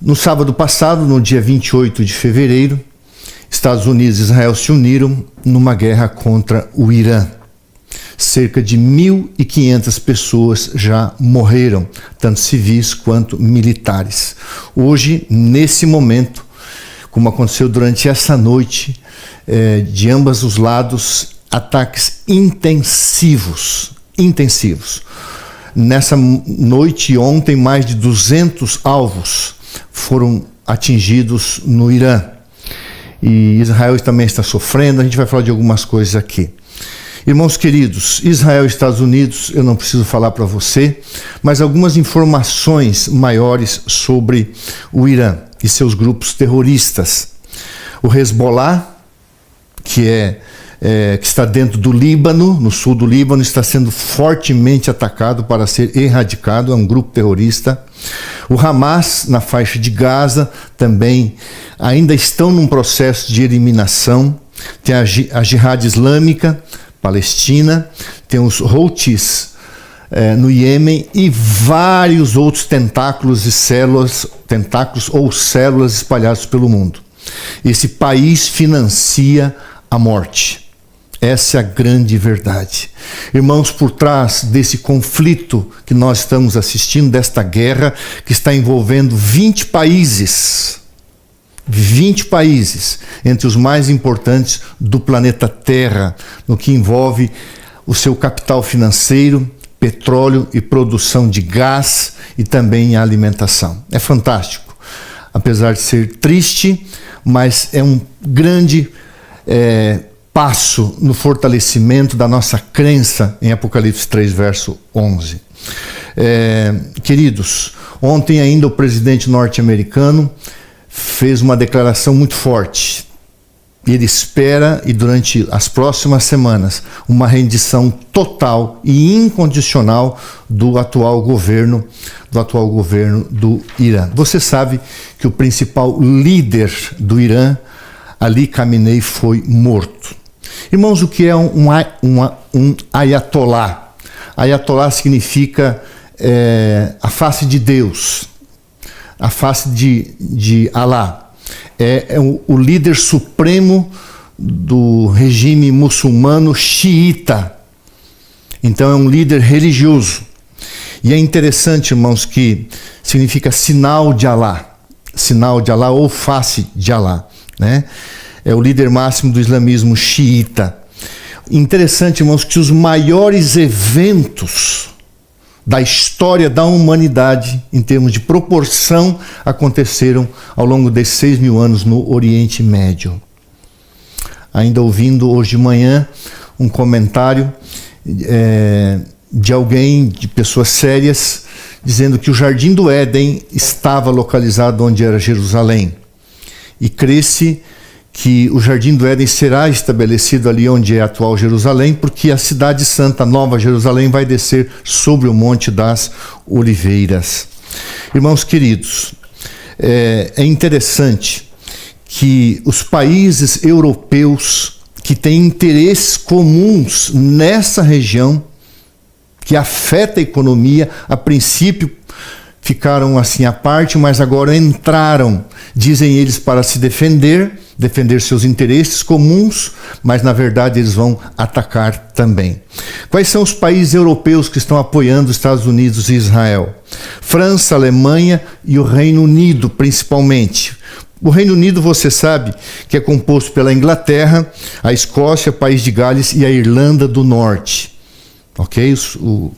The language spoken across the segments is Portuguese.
No sábado passado, no dia 28 de fevereiro, Estados Unidos e Israel se uniram numa guerra contra o Irã. Cerca de 1.500 pessoas já morreram, tanto civis quanto militares. Hoje, nesse momento, como aconteceu durante essa noite, de ambos os lados, ataques intensivos. Nessa noite, ontem, mais de 200 alvos foram atingidos no Irã. E Israel também está sofrendo, a gente vai falar de algumas coisas aqui. Irmãos queridos, Israel e Estados Unidos, eu não preciso falar para você, mas algumas informações maiores sobre o Irã e seus grupos terroristas. O Hezbollah, que está dentro do Líbano, no sul do Líbano, está sendo fortemente atacado para ser erradicado, é um grupo terrorista. O Hamas, na faixa de Gaza, também ainda estão num processo de eliminação. Tem a Jihad Islâmica, Palestina, tem os Houthis no Iêmen e vários outros tentáculos ou células espalhados pelo mundo. Esse país financia a morte. Essa é a grande verdade. Irmãos, por trás desse conflito que nós estamos assistindo, desta guerra que está envolvendo 20 países, entre os mais importantes do planeta Terra, no que envolve o seu capital financeiro, petróleo e produção de gás e também a alimentação. É fantástico, apesar de ser triste, mas é um grande passo no fortalecimento da nossa crença em Apocalipse 3, verso 11. Queridos, ontem ainda o presidente norte-americano fez uma declaração muito forte. Ele espera, e durante as próximas semanas, uma rendição total e incondicional do atual governo do Irã. Você sabe que o principal líder do Irã, Ali Khamenei, foi morto. Irmãos, o que é um ayatollah? Ayatollah significa a face de Deus, a face de Allah. É o líder supremo do regime muçulmano xiita. Então é um líder religioso. E é interessante, irmãos, que significa sinal de Allah ou face de Allah, né? É o líder máximo do islamismo xiita. Interessante, irmãos, que os maiores eventos da história da humanidade, em termos de proporção, aconteceram ao longo desses 6.000 anos no Oriente Médio. Ainda ouvindo hoje de manhã um comentário de alguém, de pessoas sérias, dizendo que o Jardim do Éden estava localizado onde era Jerusalém. E crê-se que o Jardim do Éden será estabelecido ali onde é a atual Jerusalém, porque a cidade santa, Nova Jerusalém, vai descer sobre o Monte das Oliveiras. Irmãos queridos, é interessante que os países europeus que têm interesses comuns nessa região, que afeta a economia, a princípio ficaram assim à parte, mas agora entraram, dizem eles, para se defender seus interesses comuns, mas na verdade eles vão atacar também. Quais são os países europeus que estão apoiando os Estados Unidos e Israel? França, Alemanha e o Reino Unido, principalmente. O Reino Unido, você sabe, que é composto pela Inglaterra, a Escócia, o País de Gales e a Irlanda do Norte. Ok?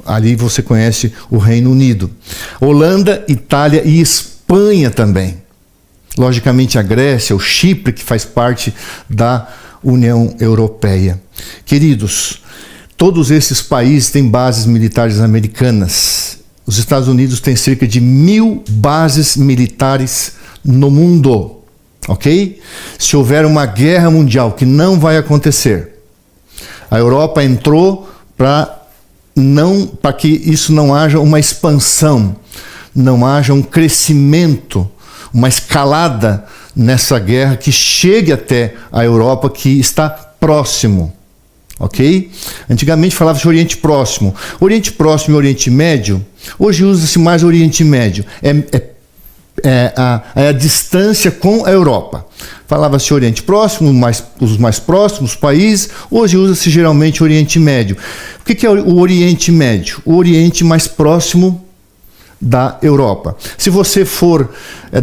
Ali você conhece o Reino Unido. Holanda, Itália e Espanha também. Logicamente a Grécia, o Chipre, que faz parte da União Europeia. Queridos, todos esses países têm bases militares americanas. Os Estados Unidos têm cerca de 1.000 bases militares no mundo. Ok? Se houver uma guerra mundial, que não vai acontecer, a Europa entrou para que isso não haja uma expansão, não haja um crescimento, uma escalada nessa guerra que chegue até a Europa, que está próximo, ok? Antigamente falava-se Oriente Próximo. Oriente Próximo e Oriente Médio, hoje usa-se mais Oriente Médio. É a distância com a Europa. Falava-se Oriente Próximo, os mais próximos países, hoje usa-se geralmente Oriente Médio. O que é o Oriente Médio? O Oriente mais próximo da Europa. Se você for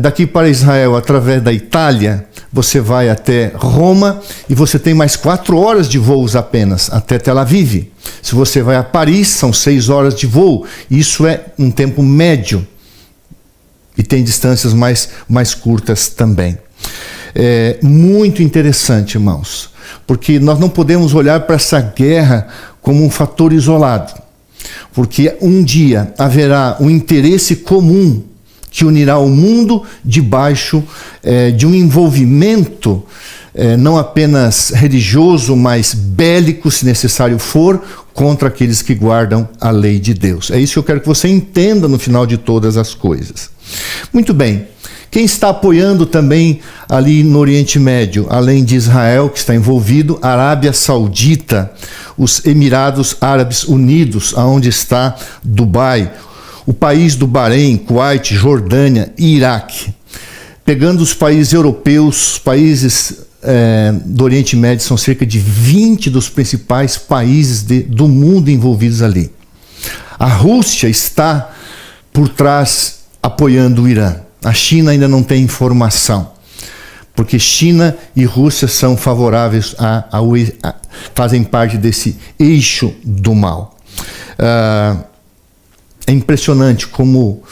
daqui para Israel através da Itália, você vai até Roma e você tem mais 4 horas de voos apenas, até Tel Aviv. Se você vai a Paris, são 6 horas de voo. Isso é um tempo médio. E tem distâncias mais curtas também. É muito interessante, irmãos, porque nós não podemos olhar para essa guerra como um fator isolado, porque um dia haverá um interesse comum que unirá o mundo debaixo de um envolvimento não apenas religioso, mas bélico, se necessário for, contra aqueles que guardam a lei de Deus. É isso que eu quero que você entenda no final de todas as coisas. Muito bem. Quem está apoiando também ali no Oriente Médio, além de Israel, que está envolvido, a Arábia Saudita, os Emirados Árabes Unidos, aonde está Dubai, o país do Bahrein, Kuwait, Jordânia e Iraque. Pegando os países europeus, os países do Oriente Médio, são cerca de 20 dos principais países do mundo envolvidos ali. A Rússia está por trás apoiando o Irã. A China ainda não tem informação, porque China e Rússia são favoráveis fazem parte desse eixo do mal. É impressionante como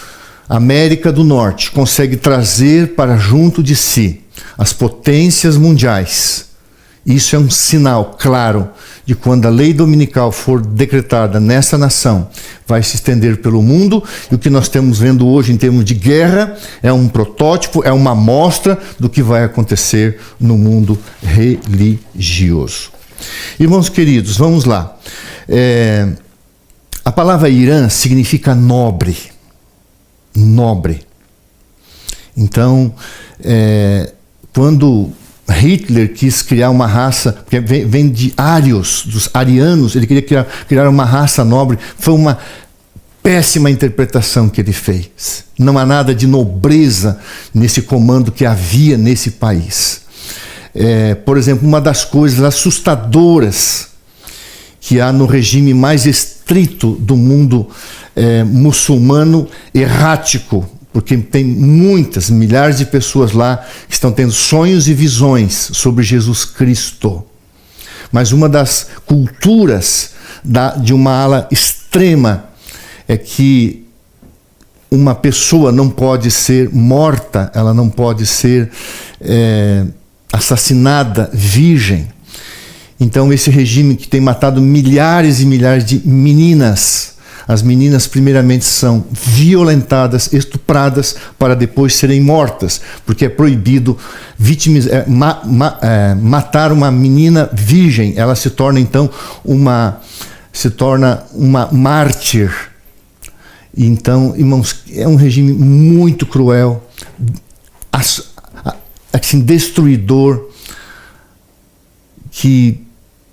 a América do Norte consegue trazer para junto de si as potências mundiais. Isso é um sinal claro de quando a lei dominical for decretada nessa nação, vai se estender pelo mundo, e o que nós estamos vendo hoje em termos de guerra é um protótipo, é uma amostra do que vai acontecer no mundo religioso. Irmãos queridos, vamos lá. A palavra Irã significa nobre. Nobre. Então, quando Hitler quis criar uma raça, porque vem de ários, dos arianos, ele queria criar uma raça nobre, foi uma péssima interpretação que ele fez. Não há nada de nobreza nesse comando que havia nesse país. Por exemplo, uma das coisas assustadoras que há no regime mais estrito do mundo muçulmano errático, porque tem milhares de pessoas lá que estão tendo sonhos e visões sobre Jesus Cristo. Mas uma das culturas de uma ala extrema é que uma pessoa não pode ser morta, ela não pode ser assassinada virgem. Então esse regime que tem matado milhares e milhares de meninas, as meninas primeiramente são violentadas, estupradas, para depois serem mortas, porque é proibido matar uma menina virgem. Ela se torna então uma mártir. Então, irmãos, é um regime muito cruel, assim, destruidor, que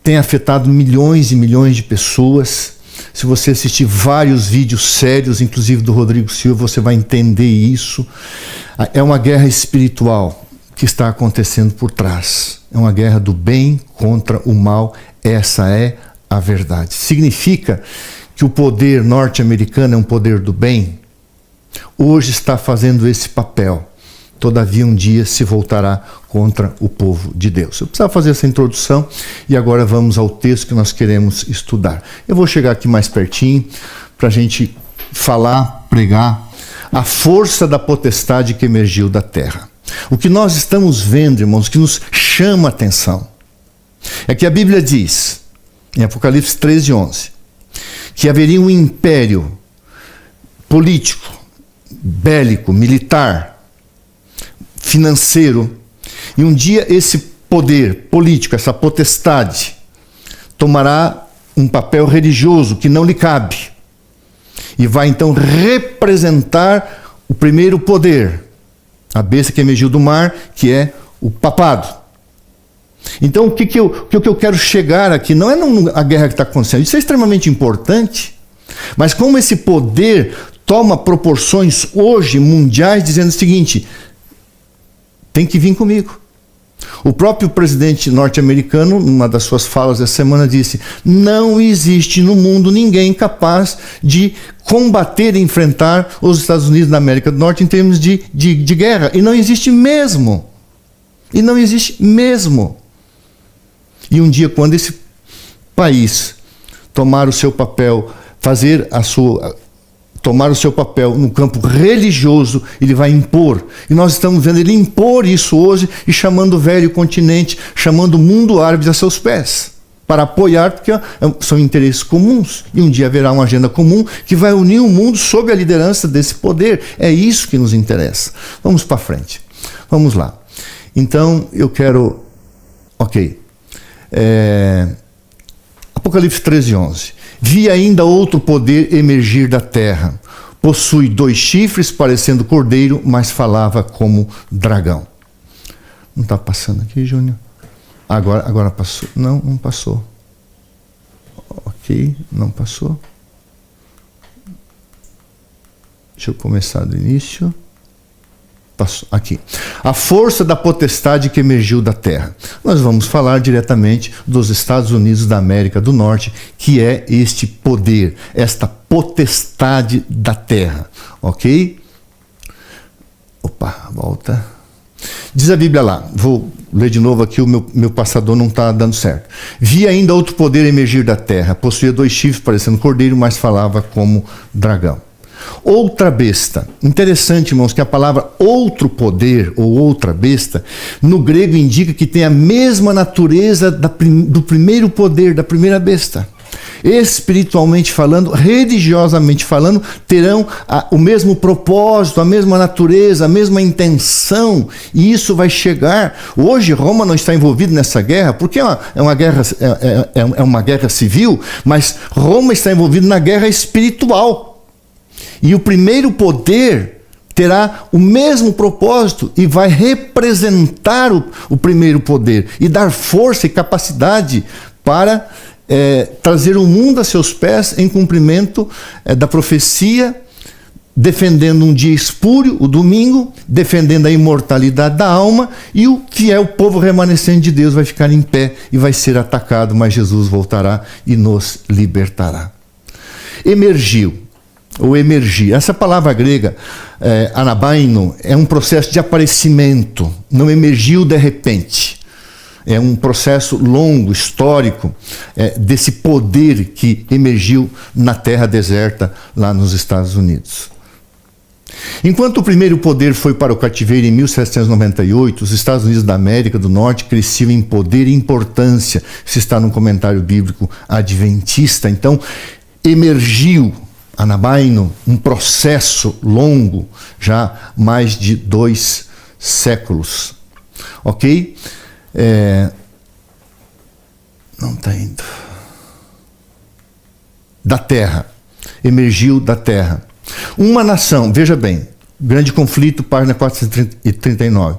tem afetado milhões e milhões de pessoas. Se você assistir vários vídeos sérios, inclusive do Rodrigo Silva, você vai entender isso. É uma guerra espiritual que está acontecendo por trás. É uma guerra do bem contra o mal. Essa é a verdade. Significa que o poder norte-americano é um poder do bem? Hoje está fazendo esse papel. Todavia um dia se voltará contra o povo de Deus. Eu precisava fazer essa introdução e agora vamos ao texto que nós queremos estudar. Eu vou chegar aqui mais pertinho para a gente falar, pregar a força da potestade que emergiu da terra. O que nós estamos vendo, irmãos, que nos chama a atenção, é que a Bíblia diz, em Apocalipse 13:11, que haveria um império político, bélico, militar, financeiro, e um dia esse poder político, essa potestade, tomará um papel religioso que não lhe cabe, e vai então representar o primeiro poder, a besta que emergiu do mar, que é o papado. Então o que eu quero chegar aqui não é a guerra que está acontecendo, isso é extremamente importante, mas como esse poder toma proporções hoje mundiais dizendo o seguinte: tem que vir comigo. O próprio presidente norte-americano, numa das suas falas essa semana, disse: não existe no mundo ninguém capaz de combater e enfrentar os Estados Unidos da América do Norte em termos de guerra. E não existe mesmo. E não existe mesmo. E um dia, quando esse país tomar o seu papel, tomar o seu papel no campo religioso, ele vai impor. E nós estamos vendo ele impor isso hoje e chamando o velho continente, chamando o mundo árabe a seus pés, para apoiar, porque são interesses comuns. E um dia haverá uma agenda comum que vai unir o mundo sob a liderança desse poder. É isso que nos interessa. Vamos para frente. Vamos lá. Então, eu quero... Ok. Apocalipse 13:11. Vi ainda outro poder emergir da terra. Possui 2 chifres, parecendo cordeiro, mas falava como dragão. Não está passando aqui, Júnior? Agora passou. Não passou. Ok, não passou. Deixa eu começar do início. Passou. Aqui. A força da potestade que emergiu da terra. Nós vamos falar diretamente dos Estados Unidos da América do Norte, que é este poder, esta potestade da terra. Ok? Opa, volta. Diz a Bíblia lá, vou ler de novo aqui, o meu passador não está dando certo. Vi ainda outro poder emergir da terra. Possuía 2 chifres, parecendo cordeiro, mas falava como dragão. Outra besta. Interessante, irmãos, que a palavra outro poder ou outra besta no grego indica que tem a mesma natureza do primeiro poder, da primeira besta. Espiritualmente falando, religiosamente falando, terão o mesmo propósito, a mesma natureza, a mesma intenção, e isso vai chegar. Hoje Roma não está envolvida nessa guerra, porque é uma guerra civil, mas Roma está envolvida na guerra espiritual. E o primeiro poder terá o mesmo propósito e vai representar o primeiro poder e dar força e capacidade para trazer o mundo a seus pés em cumprimento da profecia, defendendo um dia espúrio, o domingo, defendendo a imortalidade da alma, e o fiel povo remanescente de Deus vai ficar em pé e vai ser atacado, mas Jesus voltará e nos libertará. Emergiu. Ou emergir. Essa palavra grega, anabaino, é um processo de aparecimento, não emergiu de repente. É um processo longo, histórico, desse poder que emergiu na terra deserta lá nos Estados Unidos. Enquanto o primeiro poder foi para o cativeiro em 1798, os Estados Unidos da América do Norte cresciam em poder e importância. Isso está no comentário bíblico adventista. Então, emergiu anabaino, um processo longo, já mais de 2 séculos. Ok? Não está indo. Da terra. Emergiu da terra. Uma nação, veja bem, Grande Conflito, página 439.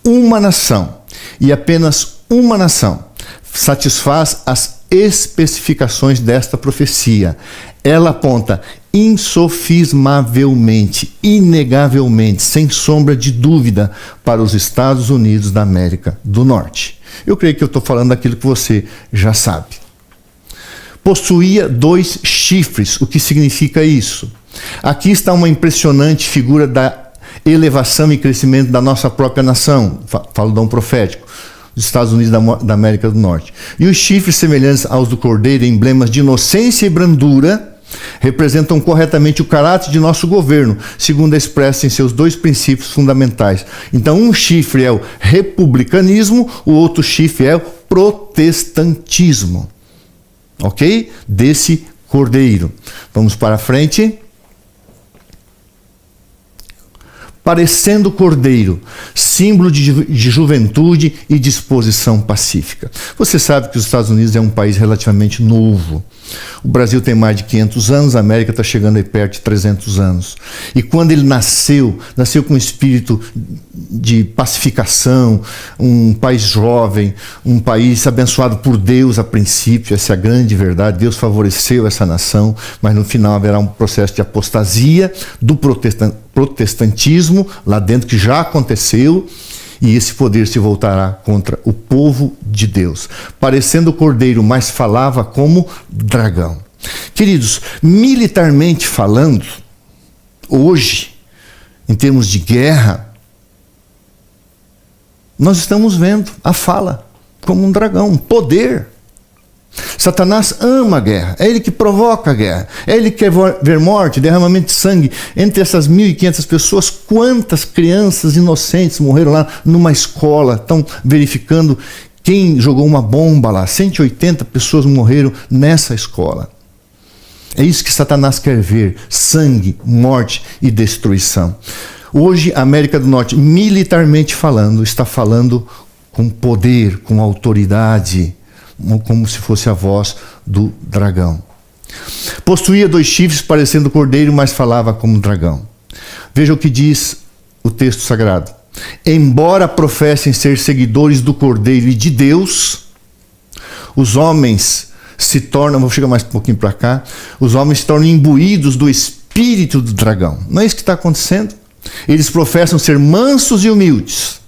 Uma nação, e apenas uma nação, satisfaz as especificações desta profecia. Ela aponta insofismavelmente, inegavelmente, sem sombra de dúvida, para os Estados Unidos da América do Norte. Eu creio que eu estou falando daquilo que você já sabe. Possuía 2 chifres. O que significa isso? Aqui está uma impressionante figura da elevação e crescimento da nossa própria nação. Falo dom profético. Dos Estados Unidos da América do Norte. E os chifres semelhantes aos do cordeiro, emblemas de inocência e brandura, representam corretamente o caráter de nosso governo, segundo expressa em seus 2 princípios fundamentais. Então, um chifre é o republicanismo, o outro chifre é o protestantismo. Ok? Desse cordeiro. Vamos para frente. Parecendo cordeiro, símbolo de juventude e disposição pacífica. Você sabe que os Estados Unidos é um país relativamente novo. O Brasil tem mais de 500 anos, a América está chegando aí perto de 300 anos. E quando ele nasceu com um espírito de pacificação, um país jovem, um país abençoado por Deus a princípio, essa é a grande verdade. Deus favoreceu essa nação, mas no final haverá um processo de apostasia do protestantismo lá dentro, que já aconteceu, e esse poder se voltará contra o povo de Deus. Parecendo o cordeiro, mas falava como dragão. Queridos, militarmente falando, hoje, em termos de guerra, nós estamos vendo a fala como um dragão, um poder. Satanás ama a guerra, é ele que provoca a guerra, é ele que quer ver morte, derramamento de sangue. Entre essas 1.500 pessoas, quantas crianças inocentes morreram lá numa escola? Estão verificando quem jogou uma bomba lá. 180 pessoas morreram nessa escola. É isso que Satanás quer ver: sangue, morte e destruição. Hoje a América do Norte, militarmente falando, está falando com poder, com autoridade, como se fosse a voz do dragão. Possuía 2 chifres parecendo cordeiro, mas falava como dragão. Veja o que diz o texto sagrado. Embora professem ser seguidores do cordeiro e de Deus, os homens se tornam, vou chegar mais um pouquinho para cá, os homens se tornam imbuídos do espírito do dragão. Não é isso que está acontecendo? Eles professam ser mansos e humildes,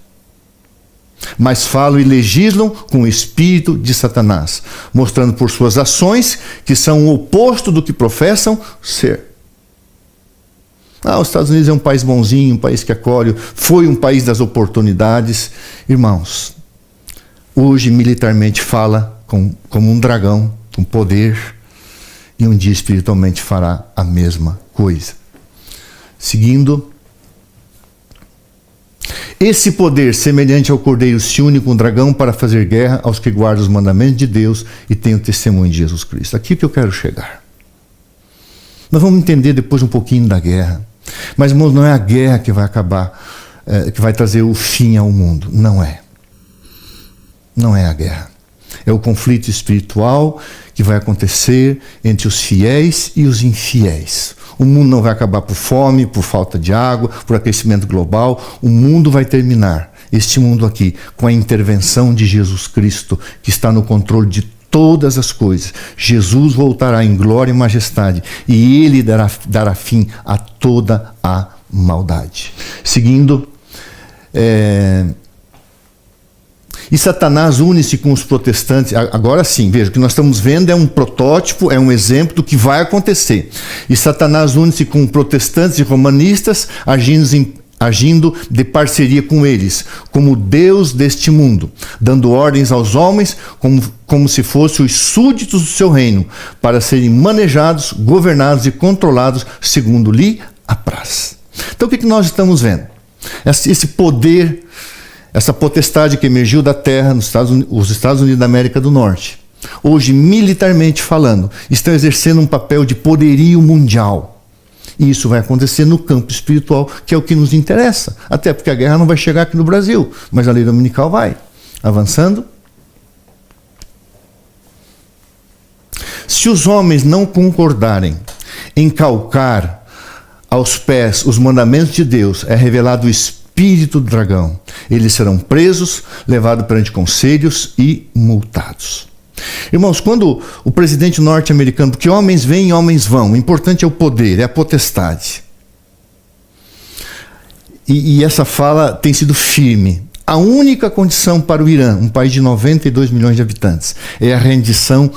mas falam e legislam com o espírito de Satanás, mostrando por suas ações que são o oposto do que professam ser. Os Estados Unidos é um país bonzinho, um país que acolhe, foi um país das oportunidades. Irmãos, hoje militarmente fala como um dragão, com poder, e um dia espiritualmente fará a mesma coisa. Seguindo, esse poder semelhante ao cordeiro se une com o dragão para fazer guerra aos que guardam os mandamentos de Deus e têm o testemunho de Jesus Cristo. Aqui que eu quero chegar. Nós vamos entender depois um pouquinho da guerra. Mas, irmãos, não é a guerra que vai acabar, que vai trazer o fim ao mundo. Não é. Não é a guerra. É o conflito espiritual que vai acontecer entre os fiéis e os infiéis. O mundo não vai acabar por fome, por falta de água, por aquecimento global. O mundo vai terminar, este mundo aqui, com a intervenção de Jesus Cristo, que está no controle de todas as coisas. Jesus voltará em glória e majestade, e ele dará fim a toda a maldade. Seguindo, e Satanás une-se com os protestantes. Agora sim, veja, o que nós estamos vendo é um protótipo, é um exemplo do que vai acontecer. E Satanás une-se com protestantes e romanistas, agindo de parceria com eles, como Deus deste mundo, dando ordens aos homens como se fossem os súditos do seu reino, para serem manejados, governados e controlados segundo lhe apraz. Então o que nós estamos vendo? Esse poder, essa potestade que emergiu da terra nos os Estados Unidos da América do Norte, hoje, militarmente falando, estão exercendo um papel de poderio mundial. E isso vai acontecer no campo espiritual, que é o que nos interessa. Até porque a guerra não vai chegar aqui no Brasil, mas a lei dominical vai. Avançando. Se os homens não concordarem em calcar aos pés os mandamentos de Deus, é revelado o espírito do dragão. Eles serão presos, levados perante conselhos e multados. Irmãos, quando o presidente norte-americano, porque homens vêm e homens vão, o importante é o poder, é a potestade. E essa fala tem sido firme. A única condição para o Irã, um país de 92 milhões de habitantes, é a rendição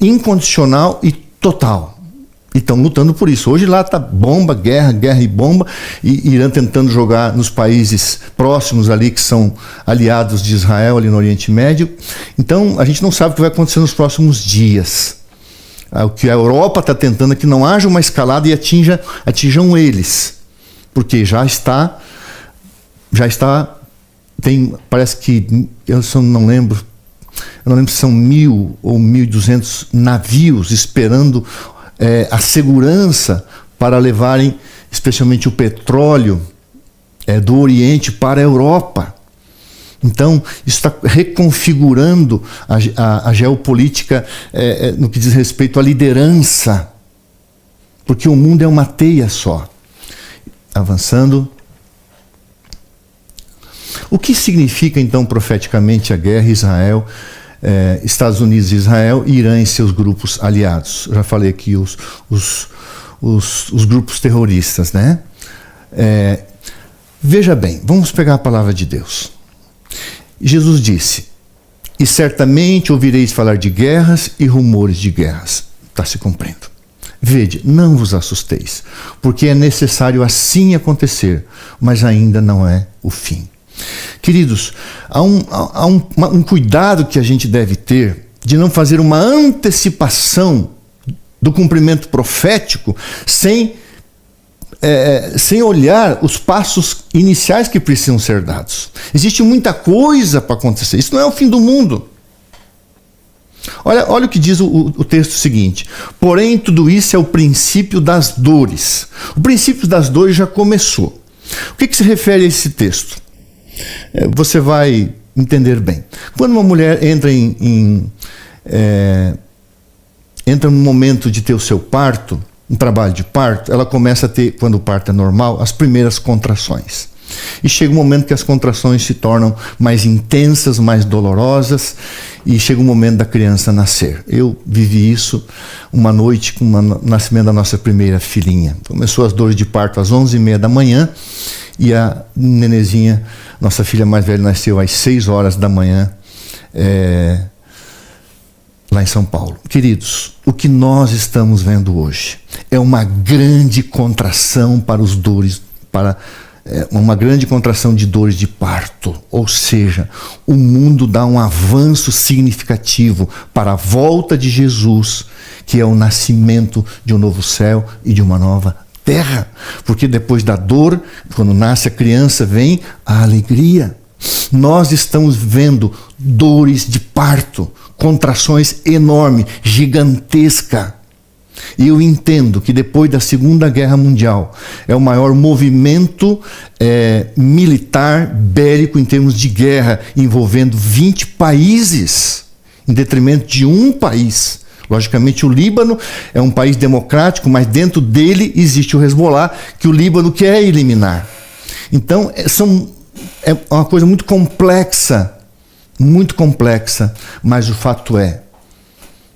incondicional e total. E estão lutando por isso. Hoje lá está bomba, guerra e bomba, e Irã tentando jogar nos países próximos ali, que são aliados de Israel, ali no Oriente Médio. Então, a gente não sabe o que vai acontecer nos próximos dias. O que a Europa está tentando é que não haja uma escalada e atinjam eles. Porque já está, parece que, eu não lembro se são 1.000 ou 1.200 navios esperando a segurança para levarem, especialmente o petróleo, do Oriente para a Europa. Então, isso está reconfigurando a geopolítica no que diz respeito à liderança, porque o mundo é uma teia só. Avançando. O que significa, então, profeticamente a guerra Israel, Estados Unidos e Israel, e Irã e seus grupos aliados? Eu já falei aqui os grupos terroristas, né? Veja bem, vamos pegar a palavra de Deus. Jesus disse: e certamente ouvireis falar de guerras e rumores de guerras. Está se cumprindo. Vede, não vos assusteis, porque é necessário assim acontecer, mas ainda não é o fim. Queridos, há um cuidado que a gente deve ter de não fazer uma antecipação do cumprimento profético sem olhar os passos iniciais que precisam ser dados. Existe muita coisa para acontecer. Isso não é o fim do mundo. Olha o que diz o texto seguinte: porém, tudo isso é o princípio das dores. O princípio das dores já começou. O que se refere a esse texto? Você vai entender bem. Quando uma mulher entra no momento de ter o seu parto, um trabalho de parto, ela começa a ter, quando o parto é normal, as primeiras contrações. E chega um momento que as contrações se tornam mais intensas, mais dolorosas, e chega o momento da criança nascer. Eu vivi isso uma noite com o nascimento da nossa primeira filhinha. Começou as dores de parto às 11h30 da manhã, e a nenezinha, nossa filha mais velha, nasceu às 6 horas da manhã, lá em São Paulo. Queridos, o que nós estamos vendo hoje é uma grande contração para os dores, uma grande contração de dores de parto. Ou seja, o mundo dá um avanço significativo para a volta de Jesus, que é o nascimento de um novo céu e de uma nova terra. Porque depois da dor, quando nasce a criança, vem a alegria. Nós estamos vendo dores de parto, contrações enormes, gigantescas. E eu entendo que depois da Segunda Guerra Mundial é o maior movimento militar, bélico, em termos de guerra, envolvendo 20 países, em detrimento de um país. Logicamente, o Líbano é um país democrático, mas dentro dele existe o Hezbollah, que o Líbano quer eliminar. Então, é uma coisa muito complexa, mas o fato é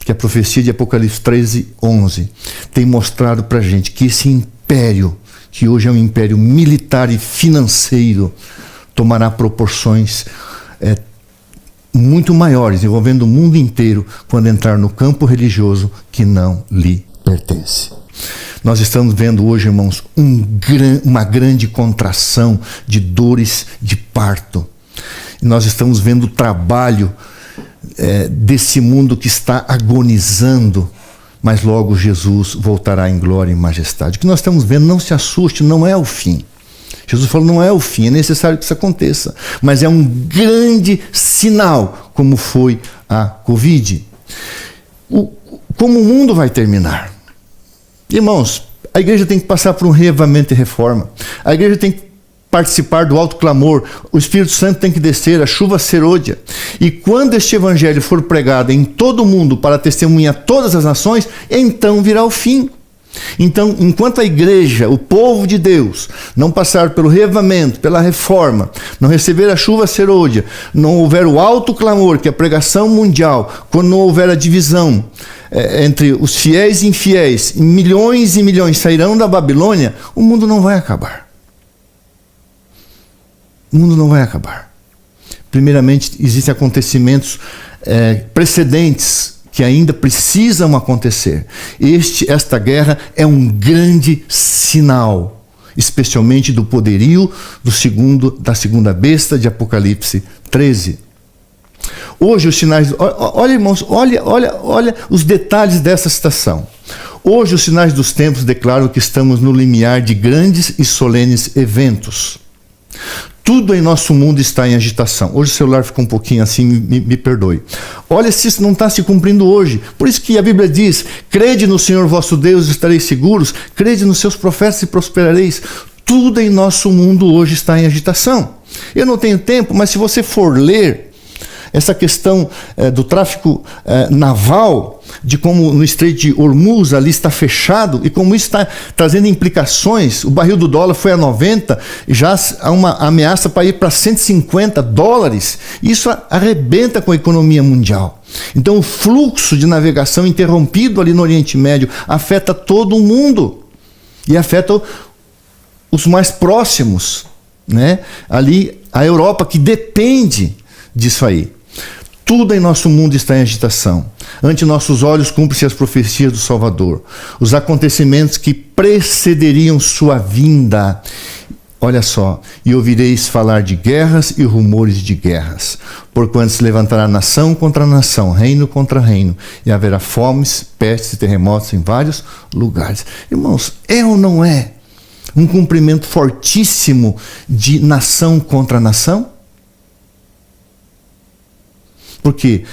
que a profecia de Apocalipse 13:11 tem mostrado para a gente que esse império, que hoje é um império militar e financeiro, tomará proporções muito maiores, envolvendo o mundo inteiro, quando entrar no campo religioso que não lhe pertence. Nós estamos vendo hoje, irmãos, uma grande contração de dores de parto. Nós estamos vendo o trabalho desse mundo que está agonizando, mas logo Jesus voltará em glória e majestade. O que nós estamos vendo, não se assuste, não é o fim. Jesus falou, não é o fim, é necessário que isso aconteça, mas é um grande sinal, como foi a Covid. Como o mundo vai terminar? Irmãos, a igreja tem que passar por um reavivamento e reforma. A igreja tem que participar do alto clamor, o Espírito Santo tem que descer, a chuva serôdia. E quando este evangelho for pregado em todo o mundo para testemunhar todas as nações, então virá o fim. Então, enquanto a igreja, o povo de Deus, não passar pelo reavivamento, pela reforma, não receber a chuva serôdia, não houver o alto clamor, que é a pregação mundial, quando não houver a divisão entre os fiéis e infiéis, milhões e milhões sairão da Babilônia, o mundo não vai acabar. O mundo não vai acabar. Primeiramente, existem acontecimentos precedentes que ainda precisam acontecer. Esta guerra é um grande sinal, especialmente do poderio da segunda besta de Apocalipse 13. Hoje os sinais... Olha, irmãos, olha os detalhes dessa citação. Hoje os sinais dos tempos declaram que estamos no limiar de grandes e solenes eventos. Tudo em nosso mundo está em agitação. Hoje o celular ficou um pouquinho assim, me perdoe. Olha se isso não está se cumprindo hoje. Por isso que a Bíblia diz, crede no Senhor vosso Deus e estareis seguros, crede nos seus profetas e prosperareis. Tudo em nosso mundo hoje está em agitação. Eu não tenho tempo, mas se você for ler essa questão do tráfico naval, de como no Estreito de Hormuz ali está fechado e como isso está trazendo implicações. O barril do dólar foi a 90, já há uma ameaça para ir para 150 dólares. Isso arrebenta com a economia mundial. Então o fluxo de navegação interrompido ali no Oriente Médio afeta todo o mundo e afeta os mais próximos, né? Ali a Europa, que depende disso aí. Tudo em nosso mundo está em agitação. Ante nossos olhos cumpre-se as profecias do Salvador, os acontecimentos que precederiam sua vinda. Olha só, e ouvireis falar de guerras e rumores de guerras, porquanto se levantará nação contra nação, reino contra reino, e haverá fomes, pestes e terremotos em vários lugares. Irmãos, é ou não é um cumprimento fortíssimo de nação contra nação? Porque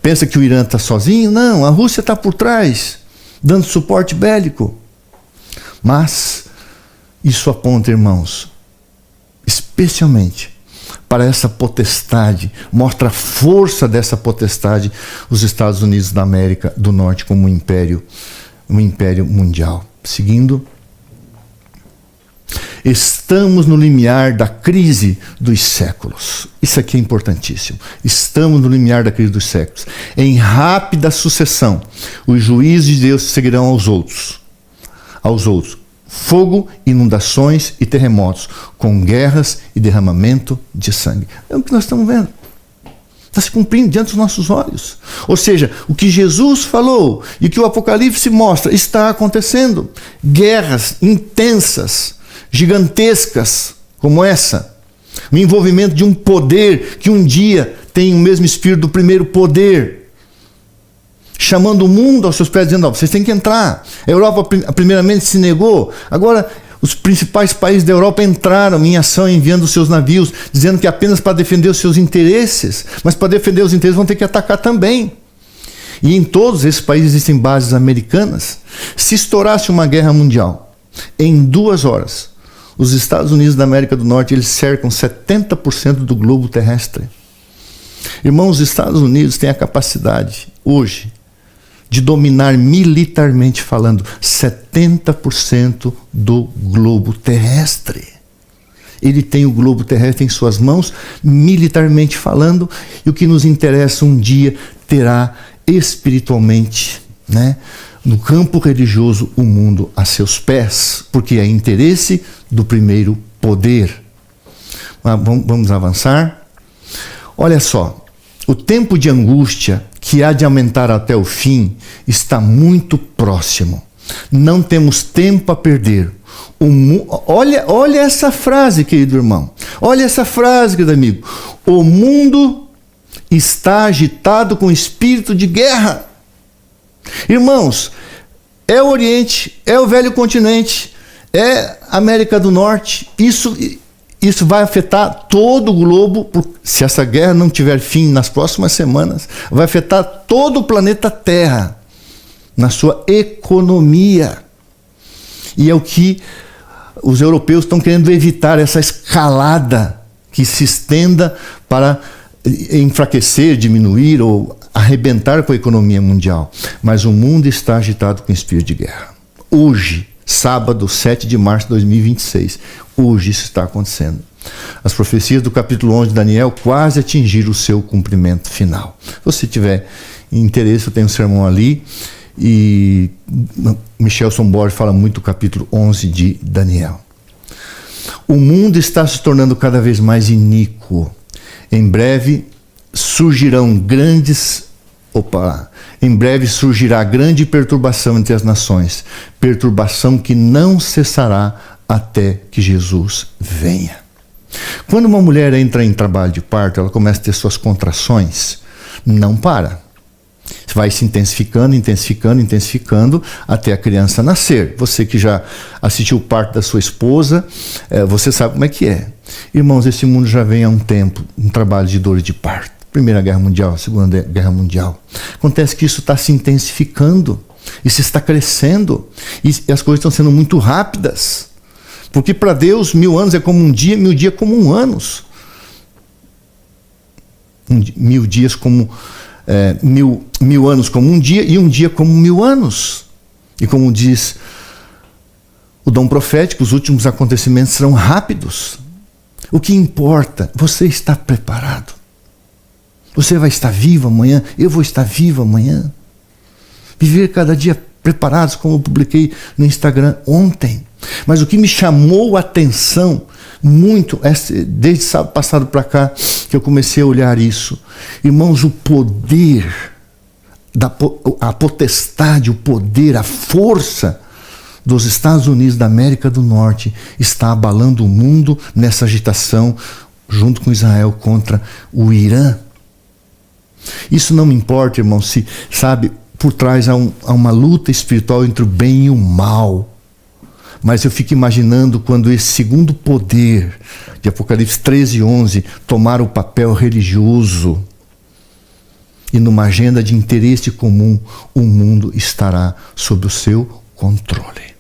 pensa que o Irã está sozinho? Não, a Rússia está por trás, dando suporte bélico. Mas isso aponta, irmãos, especialmente para essa potestade, mostra a força dessa potestade, os Estados Unidos da América do Norte como um império mundial. Seguindo, estamos no limiar da crise dos séculos. Isso aqui é importantíssimo. Estamos no limiar da crise dos séculos. Em rápida sucessão, os juízos de Deus seguirão aos outros. Fogo, inundações e terremotos, com guerras e derramamento de sangue. É o que nós estamos vendo. Está se cumprindo diante dos nossos olhos. Ou seja, o que Jesus falou e o que o Apocalipse mostra está acontecendo. Guerras intensas, gigantescas como essa, o envolvimento de um poder que um dia tem o mesmo espírito do primeiro poder, chamando o mundo aos seus pés, dizendo: vocês têm que entrar. A Europa primeiramente se negou, agora os principais países da Europa entraram em ação, enviando seus navios, dizendo que apenas para defender os seus interesses, mas para defender os interesses vão ter que atacar também. E em todos esses países existem bases americanas. Se estourasse uma guerra mundial, em 2 horas, os Estados Unidos da América do Norte, eles cercam 70% do globo terrestre. Irmãos, os Estados Unidos têm a capacidade, hoje, de dominar militarmente falando 70% do globo terrestre. Ele tem o globo terrestre em suas mãos, militarmente falando, e o que nos interessa um dia terá espiritualmente, né, no campo religioso, o mundo a seus pés, porque é interesse do primeiro poder. Vamos avançar. Olha só, o tempo de angústia que há de aumentar até o fim está muito próximo. Não temos tempo a perder. Olha essa frase, querido irmão. Olha essa frase, querido amigo. O mundo está agitado com espírito de guerra. Irmãos, é o Oriente, é o velho continente, é a América do Norte. Isso vai afetar todo o globo. Se essa guerra não tiver fim nas próximas semanas, vai afetar todo o planeta Terra, na sua economia. E é o que os europeus estão querendo evitar, essa escalada que se estenda para enfraquecer, diminuir ou arrebentar com a economia mundial. Mas o mundo está agitado com espírito de guerra. Hoje, sábado, 7 de março de 2026, hoje isso está acontecendo. As profecias do capítulo 11 de Daniel quase atingiram o seu cumprimento final. Se você tiver interesse, eu tenho um sermão ali, e Michelson Borges fala muito do capítulo 11 de Daniel. O mundo está se tornando cada vez mais iníquo. Em breve surgirá grande perturbação entre as nações, perturbação que não cessará até que Jesus venha. Quando uma mulher entra em trabalho de parto, ela começa a ter suas contrações, não para. Vai se intensificando, até a criança nascer. Você que já assistiu o parto da sua esposa, você sabe como é que é. Irmãos, esse mundo já vem há um tempo, um trabalho de dores de parto. Primeira Guerra Mundial, Segunda Guerra Mundial. Acontece que isso está se intensificando, isso está crescendo, e as coisas estão sendo muito rápidas. Porque para Deus 1000 anos é como um dia, 1000 dias como 1 ano. 1000 dias como 1000 anos como um dia e um dia como 1000 anos. E como diz o dom profético, os últimos acontecimentos serão rápidos. O que importa, você está preparado. Você vai estar vivo amanhã, eu vou estar vivo amanhã. Viver cada dia preparados, como eu publiquei no Instagram ontem. Mas o que me chamou a atenção muito, desde sábado passado para cá, que eu comecei a olhar isso. Irmãos, o poder, a potestade, o poder, a força dos Estados Unidos da América do Norte está abalando o mundo nessa agitação, junto com Israel, contra o Irã. Isso não me importa, irmão, se, sabe, por trás há uma luta espiritual entre o bem e o mal. Mas eu fico imaginando quando esse segundo poder, de Apocalipse 13:11, tomar o papel religioso e numa agenda de interesse comum, o mundo estará sob o seu controle.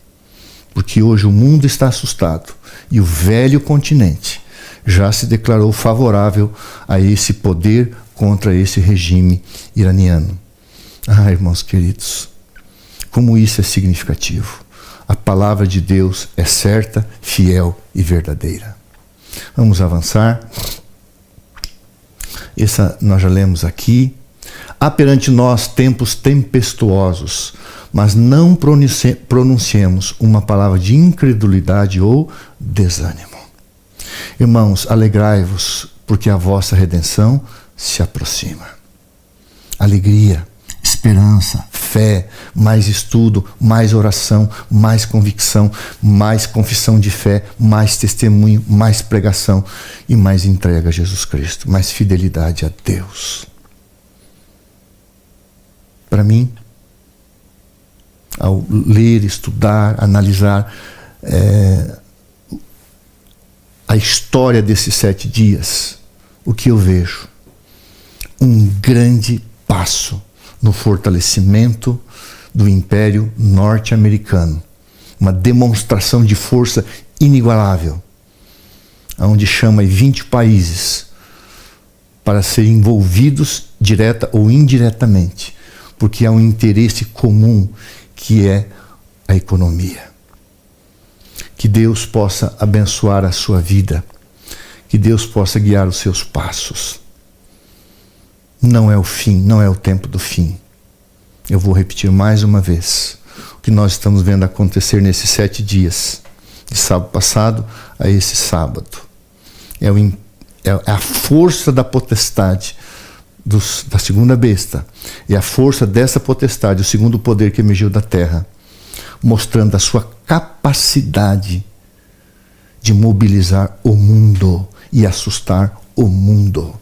Porque hoje o mundo está assustado e o velho continente já se declarou favorável a esse poder contra esse regime iraniano. Ah, irmãos queridos, como isso é significativo. A palavra de Deus é certa, fiel e verdadeira. Vamos avançar. Essa nós já lemos aqui. Há perante nós tempos tempestuosos, mas não pronunciemos uma palavra de incredulidade ou desânimo. Irmãos, alegrai-vos, porque a vossa redenção se aproxima. Alegria, esperança, fé, mais estudo, mais oração, mais convicção, mais confissão de fé, mais testemunho, mais pregação e mais entrega a Jesus Cristo, mais fidelidade a Deus. Para mim, ao ler, estudar, analisar a história desses 7 dias, o que eu vejo? Um grande passo no fortalecimento do Império Norte-Americano. Uma demonstração de força inigualável, onde chama 20 países para serem envolvidos direta ou indiretamente, porque há um interesse comum que é a economia. Que Deus possa abençoar a sua vida, que Deus possa guiar os seus passos. Não é o fim, não é o tempo do fim. Eu vou repetir mais uma vez o que nós estamos vendo acontecer nesses 7 dias, de sábado passado a esse sábado. É a força da potestade da segunda besta, é a força dessa potestade, o segundo poder que emergiu da terra, mostrando a sua capacidade de mobilizar o mundo e assustar o mundo.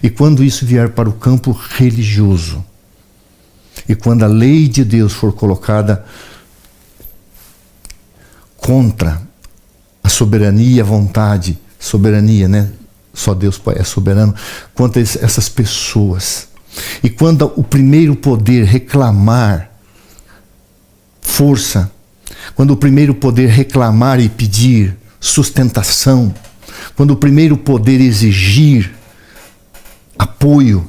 E quando isso vier para o campo religioso, e quando a lei de Deus for colocada contra a soberania e a vontade, soberania, né? Só Deus é soberano, contra essas pessoas. E quando o primeiro poder reclamar força, quando o primeiro poder reclamar e pedir sustentação, quando o primeiro poder exigir apoio,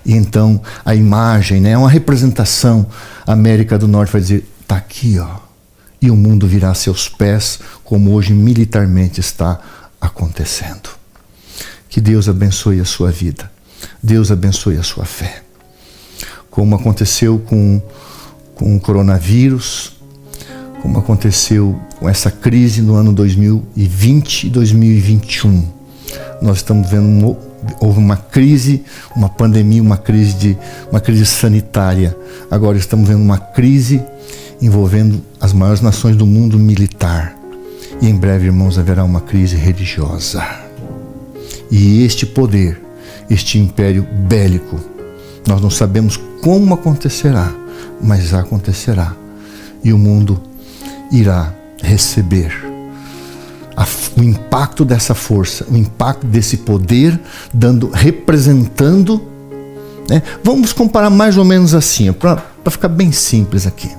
e então a imagem, né, uma representação, a América do Norte vai dizer, está aqui, ó, e o mundo virá a seus pés, como hoje militarmente está acontecendo. Que Deus abençoe a sua vida, Deus abençoe a sua fé. Como aconteceu com o coronavírus, como aconteceu com essa crise no ano 2020 e 2021. Nós estamos vendo houve uma crise, uma pandemia, uma crise sanitária. Agora estamos vendo uma crise envolvendo as maiores nações do mundo militar. E em breve, irmãos, haverá uma crise religiosa. E este poder, este império bélico, nós não sabemos como acontecerá, mas acontecerá. E o mundo irá receber o impacto dessa força, o impacto desse poder, representando, né? Vamos comparar mais ou menos assim, para ficar bem simples aqui.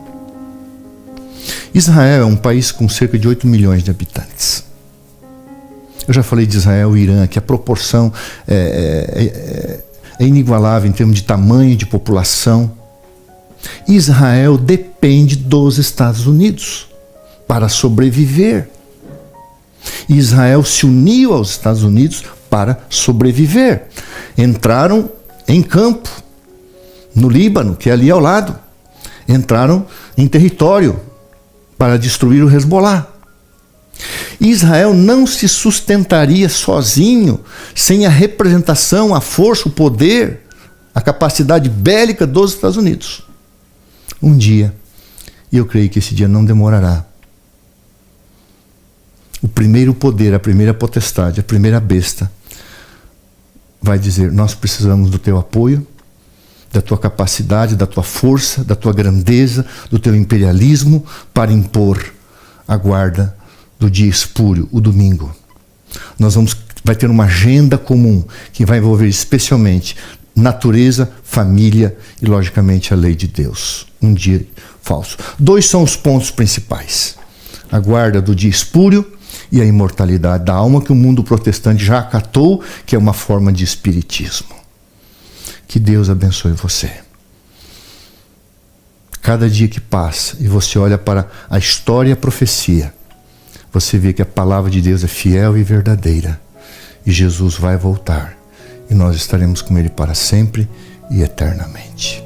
Israel é um país com cerca de 8 milhões de habitantes. Eu já falei de Israel e Irã, que a proporção é inigualável em termos de tamanho, de população. Israel depende dos Estados Unidos para sobreviver. Israel se uniu aos Estados Unidos para sobreviver. Entraram em campo, no Líbano, que é ali ao lado. Entraram em território para destruir o Hezbollah. Israel não se sustentaria sozinho, sem a representação, a força, o poder, a capacidade bélica dos Estados Unidos. Um dia, e eu creio que esse dia não demorará, o primeiro poder, a primeira potestade, a primeira besta, vai dizer: nós precisamos do teu apoio, da tua capacidade, da tua força, da tua grandeza, do teu imperialismo para impor a guarda do dia espúrio, o domingo. Vai ter uma agenda comum que vai envolver especialmente natureza, família e, logicamente, a lei de Deus. Um dia falso. 2 são os pontos principais: a guarda do dia espúrio e a imortalidade da alma, que o mundo protestante já acatou, que é uma forma de espiritismo. Que Deus abençoe você. Cada dia que passa e você olha para a história e a profecia, você vê que a palavra de Deus é fiel e verdadeira. E Jesus vai voltar. E nós estaremos com Ele para sempre e eternamente.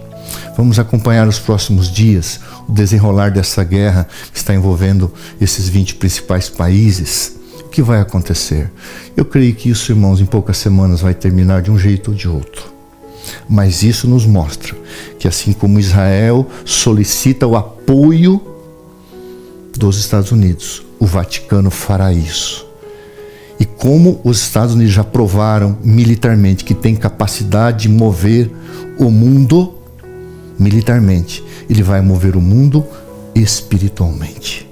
Vamos acompanhar os próximos dias o desenrolar dessa guerra que está envolvendo esses 20 principais países. O que vai acontecer? Eu creio que isso, irmãos, em poucas semanas vai terminar de um jeito ou de outro. Mas isso nos mostra que, assim como Israel solicita o apoio dos Estados Unidos, o Vaticano fará isso. E como os Estados Unidos já provaram militarmente que tem capacidade de mover o mundo militarmente, ele vai mover o mundo espiritualmente.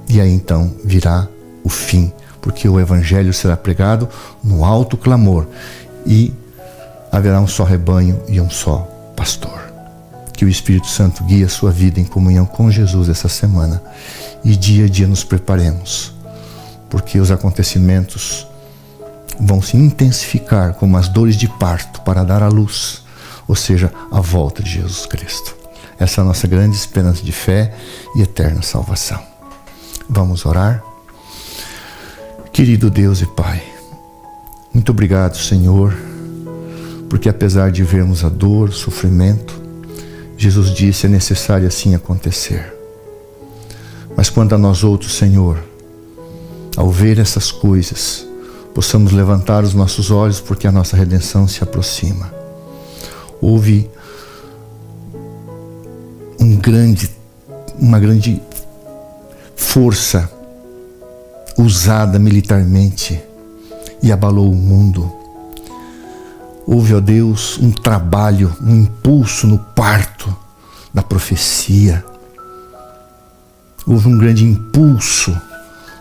E aí então virá o fim, porque o Evangelho será pregado no alto clamor e haverá um só rebanho e um só pastor. Que o Espírito Santo guie a sua vida em comunhão com Jesus essa semana. E dia a dia nos preparemos, porque os acontecimentos vão se intensificar como as dores de parto para dar à luz, ou seja, a volta de Jesus Cristo. Essa é a nossa grande esperança de fé e eterna salvação. Vamos orar? Querido Deus e Pai, muito obrigado, Senhor, porque apesar de vermos a dor, o sofrimento, Jesus disse: é necessário assim acontecer. Mas quando a nós outros, Senhor, ao ver essas coisas, possamos levantar os nossos olhos, porque a nossa redenção se aproxima. Houve uma grande força usada militarmente e abalou o mundo. Houve, ó Deus, um trabalho, um impulso no parto da profecia. Houve um grande impulso.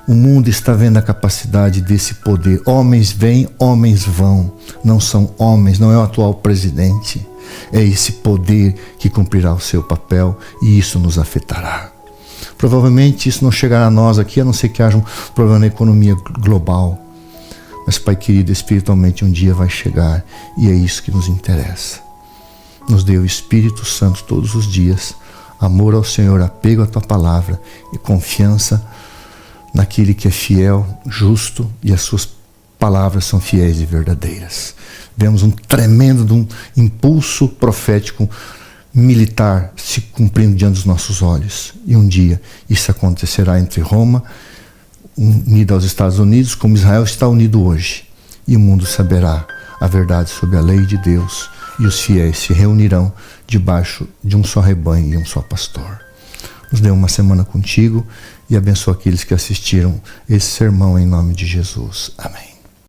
O mundo está vendo a capacidade desse poder. Homens vêm, homens vão. Não são homens, não é o atual presidente. É esse poder que cumprirá o seu papel, e isso nos afetará. Provavelmente isso não chegará a nós aqui, a não ser que haja um problema na economia global. Mas, Pai querido, espiritualmente um dia vai chegar, e é isso que nos interessa. Nos dê o Espírito Santo todos os dias, amor ao Senhor, apego à Tua palavra e confiança naquele que é fiel, justo, e as Suas palavras são fiéis e verdadeiras. Vemos um tremendo impulso profético militar se cumprindo diante dos nossos olhos. E um dia isso acontecerá entre Roma, unida aos Estados Unidos, como Israel está unido hoje. E o mundo saberá a verdade sobre a lei de Deus, e os fiéis se reunirão debaixo de um só rebanho e um só pastor. Nos dê uma semana contigo e abençoa aqueles que assistiram esse sermão em nome de Jesus. Amém.